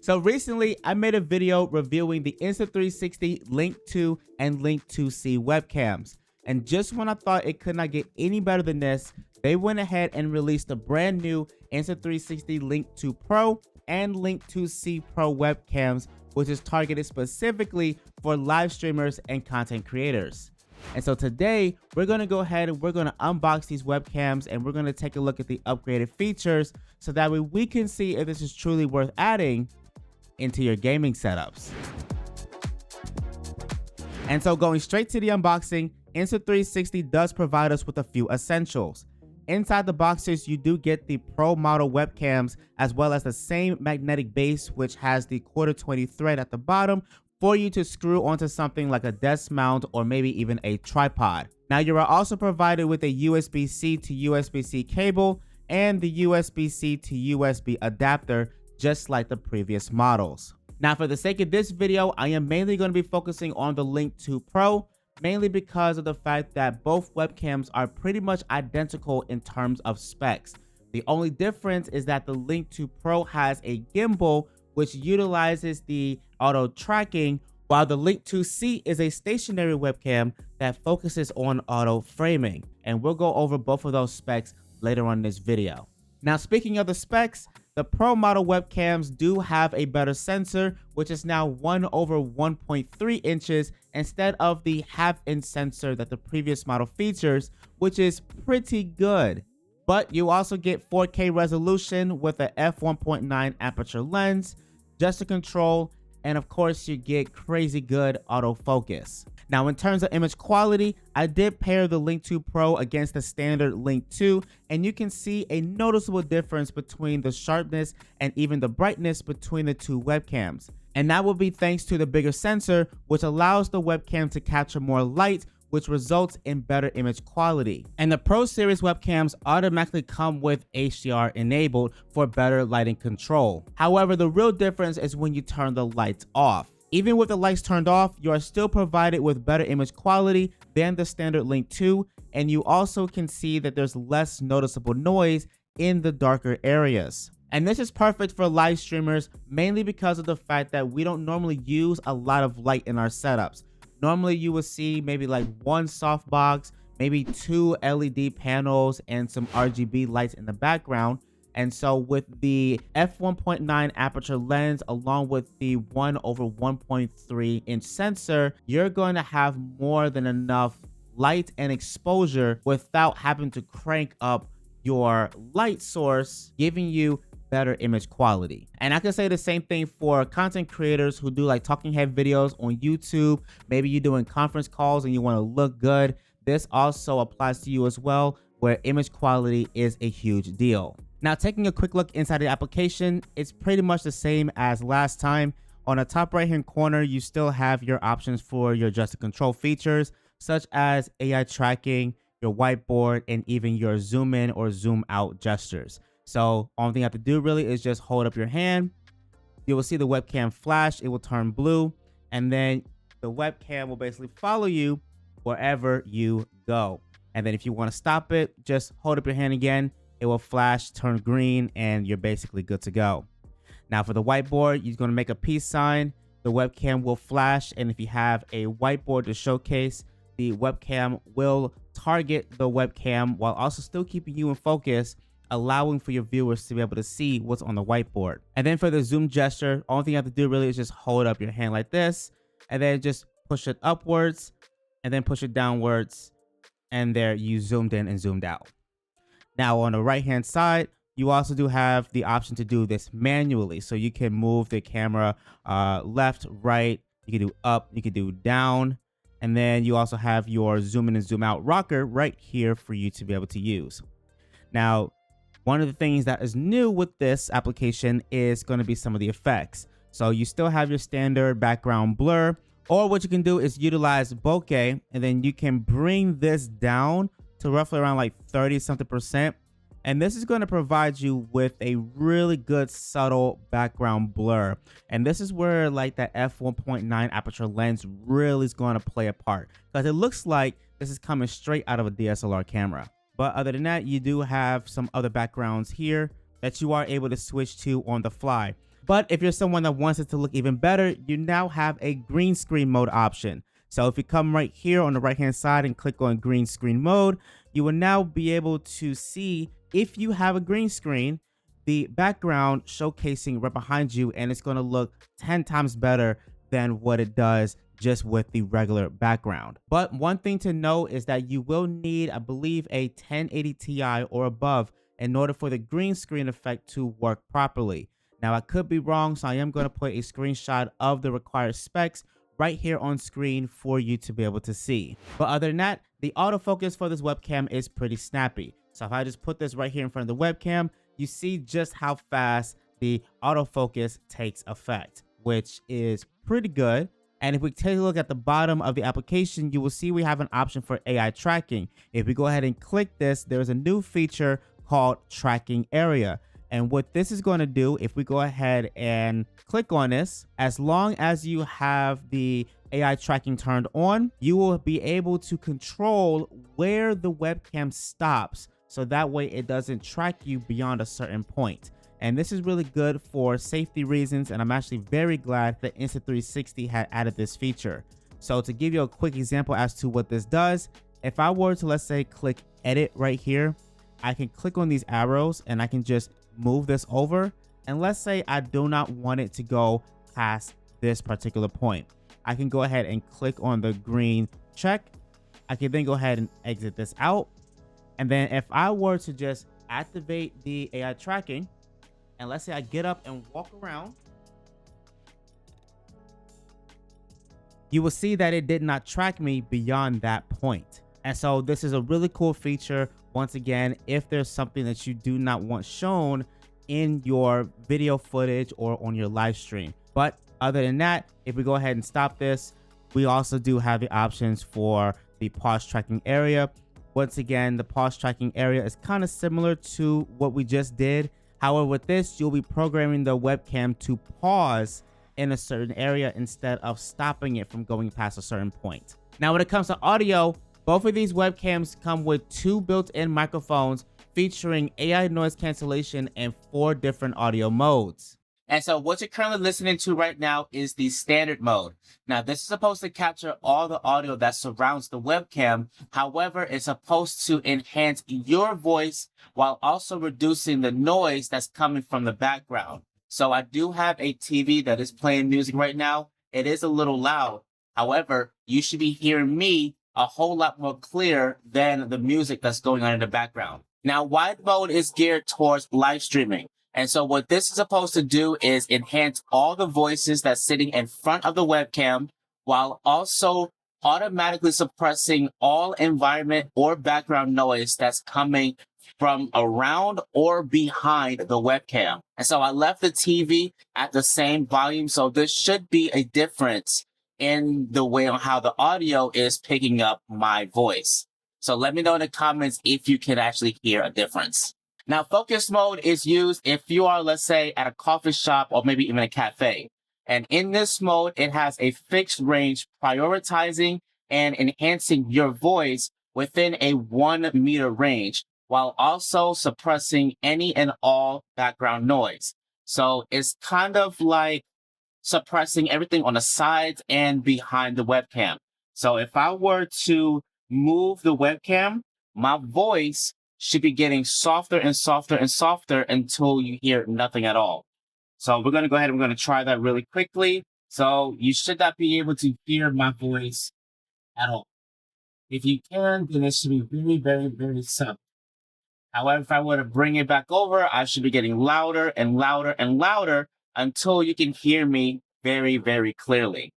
So recently, I made a video reviewing the Insta360 Link2 and Link2C webcams. And just when I thought it could not get any better than this, they went ahead and released the brand new Insta360 Link2 Pro and Link2C Pro webcams, which is targeted specifically for live streamers and content creators. And so today, we're going to go ahead and we're going to unbox these webcams and we're going to take a look at the upgraded features so that way we can see if this is truly worth adding into your gaming setups. And so going straight to the unboxing, Insta360 does provide us with a few essentials. Inside the boxes, you do get the Pro model webcams as well as the same magnetic base, which has the 1/4 thread at the bottom for you to screw onto something like a desk mount or maybe even a tripod. Now you are also provided with a USB-C to USB-C cable and the USB-C to USB adapter, just like the previous models. Now for the sake of this video, I am mainly going to be focusing on the Link2 Pro, mainly because of the fact that both webcams are pretty much identical in terms of specs. The only difference is that the Link2 Pro has a gimbal which utilizes the auto tracking, while the Link2C is a stationary webcam that focuses on auto framing. And we'll go over both of those specs later on in this video. Now, speaking of the specs, the Pro model webcams do have a better sensor, which is now 1/1.3 inches instead of the 1/2 inch sensor that the previous model features, which is pretty good. But you also get 4K resolution with a f1.9 aperture lens, gesture control, and of course you get crazy good autofocus. Now in terms of image quality, I did pair the Link2 Pro against the standard Link2, and you can see a noticeable difference between the sharpness and even the brightness between the two webcams. And that will be thanks to the bigger sensor, which allows the webcam to capture more light, which results in better image quality. And the Pro Series webcams automatically come with HDR enabled for better lighting control. However, the real difference is when you turn the lights off. Even with the lights turned off, you are still provided with better image quality than the standard Link2, and you also can see that there's less noticeable noise in the darker areas. And this is perfect for live streamers, mainly because of the fact that we don't normally use a lot of light in our setups. Normally you will see maybe like one softbox, maybe 2 LED panels and some RGB lights in the background. And so with the f1.9 aperture lens along with the 1/1.3 inch sensor, you're going to have more than enough light and exposure without having to crank up your light source, giving you better image quality. And I can say the same thing for content creators who do like talking head videos on YouTube. Maybe you're doing conference calls and you want to look good. This also applies to you as well, where image quality is a huge deal. Now, taking a quick look inside the application, it's pretty much the same as last time. On the top right hand corner, you still have your options for your gesture control features, such as AI tracking, your whiteboard, and even your zoom in or zoom out gestures. So only thing you have to do really is just hold up your hand. You will see the webcam flash. It will turn blue, and then the webcam will basically follow you wherever you go. And then if you want to stop it, just hold up your hand again. It will flash, turn green, and you're basically good to go. Now for the whiteboard, you're going to make a peace sign. The webcam will flash, and if you have a whiteboard to showcase, the webcam will target the webcam while also still keeping you in focus, allowing for your viewers to be able to see what's on the whiteboard. And then for the zoom gesture, all thing you have to do really is just hold up your hand like this, and then just push it upwards, and then push it downwards, and there you zoomed in and zoomed out. Now on the right hand side, you also do have the option to do this manually. So you can move the camera left, right, you can do up, you can do down, and then you also have your zoom in and zoom out rocker right here for you to be able to use. Now, one of the things that is new with this application is going to be some of the effects. So you still have your standard background blur, or what you can do is utilize bokeh, and then you can bring this down to roughly around like 30-something%. And this is going to provide you with a really good subtle background blur. And this is where like that f1.9 aperture lens really is going to play a part, because it looks like this is coming straight out of a DSLR camera. But other than that, you do have some other backgrounds here that you are able to switch to on the fly. But if you're someone that wants it to look even better, you now have a green screen mode option. So if you come right here on the right hand side and click on green screen mode, you will now be able to see, if you have a green screen, the background showcasing right behind you, and it's going to look 10 times better than what it does just with the regular background. But one thing to note is that you will need, I believe, a 1080 Ti or above in order for the green screen effect to work properly. Now, I could be wrong, so I am going to put a screenshot of the required specs right here on screen for you to be able to see. But other than that, the autofocus for this webcam is pretty snappy. So if I just put this right here in front of the webcam, you see just how fast the autofocus takes effect, which is pretty good. And if we take a look at the bottom of the application, you will see we have an option for AI tracking. If we go ahead and click this, there's a new feature called tracking area. And what this is going to do, if we go ahead and click on this, as long as you have the AI tracking turned on, you will be able to control where the webcam stops. So that way it doesn't track you beyond a certain point. And this is really good for safety reasons. And I'm actually very glad that Insta360 had added this feature. So to give you a quick example as to what this does, if I were to, let's say, click edit right here, I can click on these arrows and I can just move this over. And let's say I do not want it to go past this particular point. I can go ahead and click on the green check. I can then go ahead and exit this out. And then if I were to just activate the AI tracking, and let's say I get up and walk around, you will see that it did not track me beyond that point. And so this is a really cool feature. Once again, if there's something that you do not want shown in your video footage or on your live stream. But other than that, if we go ahead and stop this, we also do have the options for the pause tracking area. Once again, the pause tracking area is kind of similar to what we just did. However, with this, you'll be programming the webcam to pause in a certain area instead of stopping it from going past a certain point. Now, when it comes to audio, both of these webcams come with 2 built-in microphones featuring AI noise cancellation and 4 different audio modes. And so what you're currently listening to right now is the standard mode. Now, this is supposed to capture all the audio that surrounds the webcam. However, it's supposed to enhance your voice while also reducing the noise that's coming from the background. So I do have a TV that is playing music right now. It is a little loud. However, you should be hearing me a whole lot more clear than the music that's going on in the background. Now, wide mode is geared towards live streaming. And so what this is supposed to do is enhance all the voices that's sitting in front of the webcam while also automatically suppressing all environment or background noise that's coming from around or behind the webcam. And so I left the TV at the same volume. So there should be a difference in the way on how the audio is picking up my voice. So let me know in the comments if you can actually hear a difference. Now, focus mode is used if you are, let's say, at a coffee shop or maybe even a cafe. And in this mode, it has a fixed range, prioritizing and enhancing your voice within a 1 meter range, while also suppressing any and all background noise. So it's kind of like suppressing everything on the sides and behind the webcam. So if I were to move the webcam, my voice should be getting softer and softer and softer until you hear nothing at all. So we're going to go ahead and we're going to try that really quickly. So you should not be able to hear my voice at all. If you can, then it should be very, very, very subtle. However, if I were to bring it back over, I should be getting louder and louder and louder until you can hear me very, very clearly.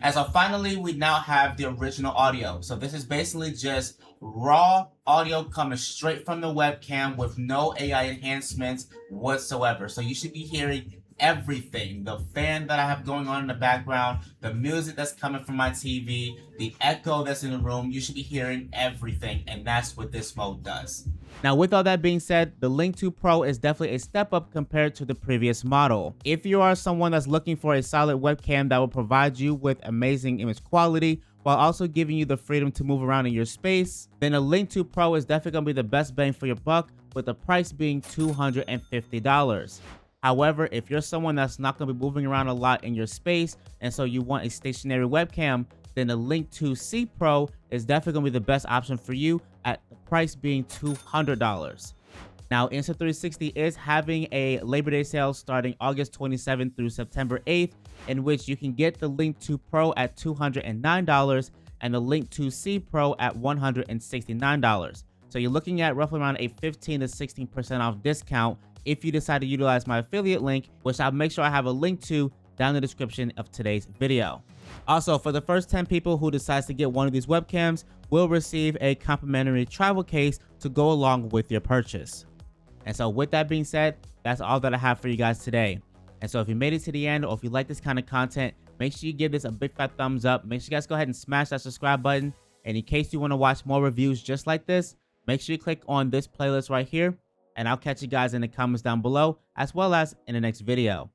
And so finally, we now have the original audio. So this is basically just raw audio coming straight from the webcam with no AI enhancements whatsoever. So you should be hearing everything. The fan that I have going on in the background, the music that's coming from my TV, the echo that's in the room, you should be hearing everything. And that's what this mode does. Now, with all that being said, the Link2 Pro is definitely a step up compared to the previous model. If you are someone that's looking for a solid webcam that will provide you with amazing image quality while also giving you the freedom to move around in your space, then the Link2 Pro is definitely going to be the best bang for your buck, with the price being $250. However, if you're someone that's not going to be moving around a lot in your space, and so you want a stationary webcam, then the Link2 Pro is definitely going to be the best option for you, at the price being $200. Now, Insta360 is having a Labor Day sale starting August 27th through September 8th, in which you can get the Link2 Pro at $209 and the Link2 Pro at $169. So you're looking at roughly around a 15 to 16% off discount if you decide to utilize my affiliate link, which I'll make sure I have a link to down in the description of today's video. Also, for the first 10 people who decides to get one of these webcams will receive a complimentary travel case to go along with your purchase. And so with that being said, that's all that I have for you guys today. And so if you made it to the end, or if you like this kind of content, make sure you give this a big fat thumbs up. Make sure you guys go ahead and smash that subscribe button. And in case you want to watch more reviews just like this, make sure you click on this playlist right here. And I'll catch you guys in the comments down below, as well as in the next video.